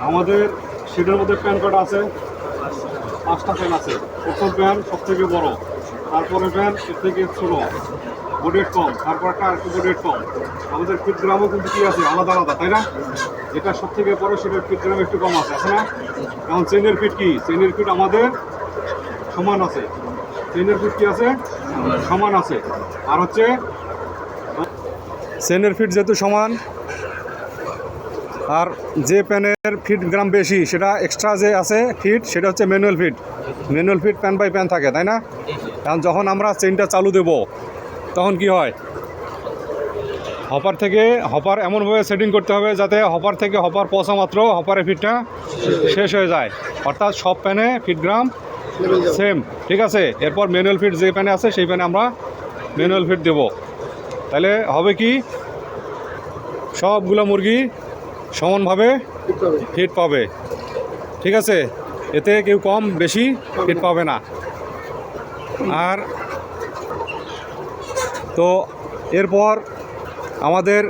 আমাদের সিটের মধ্যে প্যান কটা আছে? 5টা প্যান আছে। প্রথম প্যান সব থেকে বড়, তারপরে প্যান এর থেকে ছোটো, বডির কম, তারপর একটা আরেকটু বডির কম। আমাদের ফিট গ্রামও কিন্তু কি আছে আলাদা আলাদা, তাই না? যেটা সব থেকে বড় সেটার ফিট গ্রাম একটু কম আছে না? এখন চেনের ফিট কি? চেনের ফিট আমাদের সমান আছে। চেনের ফিট কি আছে? সমান আছে। আর হচ্ছে চেনের ফিট যেহেতু সমান, আর যে প্যানের ফিট গ্রাম বেশি সেটা এক্সট্রা যে আছে ফিট, সেটা হচ্ছে manual fit. Manual fit pan by pan থাকে, তাই না? কারণ যখন আমরা চেনটা চালু দেব তখন কি হয়, হপার এমনভাবে সেটিং করতে হবে যাতে হপার থেকে হপার পৌঁছা মাত্র হপারের ফিটটা শেষ হয়ে যায়। অর্থাৎ সব প্যানে ফিট গ্রাম সেম, ঠিক আছে? এরপর ম্যানুয়াল ফিট যে প্যানে আছে সেই প্যানে আমরা ম্যানুয়াল ফিট দেব। তাহলে হবে কি, সবগুলো মুরগি সমানভাবে ফিট পাবে, ঠিক আছে? এতে কেউ কম বেশি ফিট পাবে না। আর তো এরপর আমাদের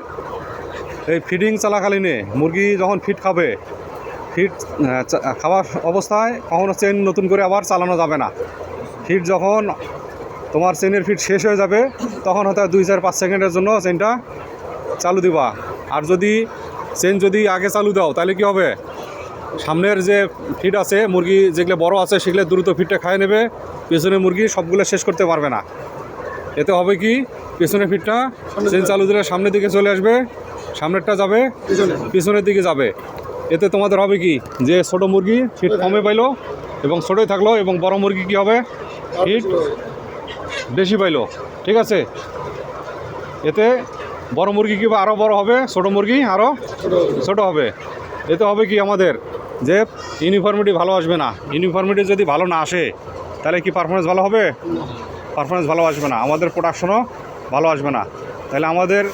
এই ফিডিং চলাকালীনে মুরগি যখন ফিট খাবে, ফিট খাওয়ার অবস্থায় কখনো চেন নতুন করে আবার চালানো যাবে না। ফিট যখন তোমার চেনের ফিট শেষ হয়ে যাবে তখন হয়তো 2-4-5 সেকেন্ডের জন্য চেনটা চালু দিবা। আর যদি চেন যদি আগে চালু দাও তাহলে কি হবে, সামনের যে ফিট আছে মুরগি যেগুলো বড় আছে সেগুলো দ্রুত ফিটটা খায় নেবে, পেছনের মুরগি সবগুলো শেষ করতে পারবে না। এতে হবে কি, পেছনের ফিটটা চেন চালু দিলে সামনের দিকে চলে আসবে, সামনেরটা যাবে পিছনের দিকে যাবে। এতে তোমাদের হবে কি, যে ছোটো মুরগি ফিট কমে পাইলো এবং ছোটোই থাকলো, এবং বড় মুরগি কি হবে, ফিট বেশি পাইলো, ঠিক আছে? এতে বড় মুরগি কি আরও বড় হবে, ছোটো মুরগি আরও ছোটো হবে। এতে হবে কি, আমাদের যে ইউনিফর্মিটি ভালো আসবে না। ইউনিফর্মিটি যদি ভালো না আসে তাহলে কি পারফরমেন্স ভালো হবে? পারফরমেন্স ভালো আসবে না, আমাদের প্রোডাকশনও ভালো আসবে না। তাহলে আমাদের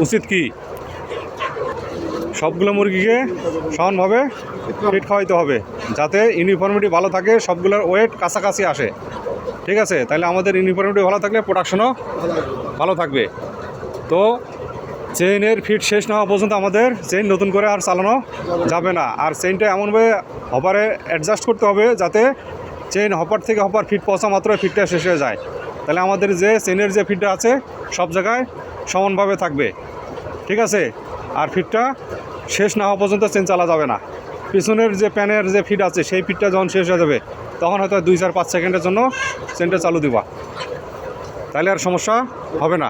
উচিত কি, সবগুলো মুরগিকে সমানভাবে ফিট খাওয়াইতে হবে যাতে ইউনিফর্মিটি ভালো থাকে, সবগুলোর ওয়েট কাছাকাছি আসে, ঠিক আছে? তাহলে আমাদের ইউনিফর্মিটি ভালো থাকলে প্রোডাকশনও ভালো থাকবে। তো চেইনের ফিট শেষ না হওয়া পর্যন্ত আমাদের চেইন নতুন করে আর চালানো যাবে না। আর চেইনটা এমনভাবে হপারে অ্যাডজাস্ট করতে হবে যাতে চেইন হপার থেকে হপার ফিট পৌঁছা মাত্র ফিটটা শেষ হয়ে যায়। তাহলে আমাদের যে চেইনের যে ফিটটা আছে সব জায়গায় সমানভাবে থাকবে, ঠিক আছে? আর ফিটটা শেষ না হওয়া পর্যন্ত চেইন চালা যাবে না। পিছনের যে প্যানের যে ফিট আছে সেই ফিটটা যখন শেষ হয়ে যাবে তখন হয়তো 2-4-5 সেকেন্ডের জন্য চেইনটা চালু দিবা, তাহলে আর সমস্যা হবে না।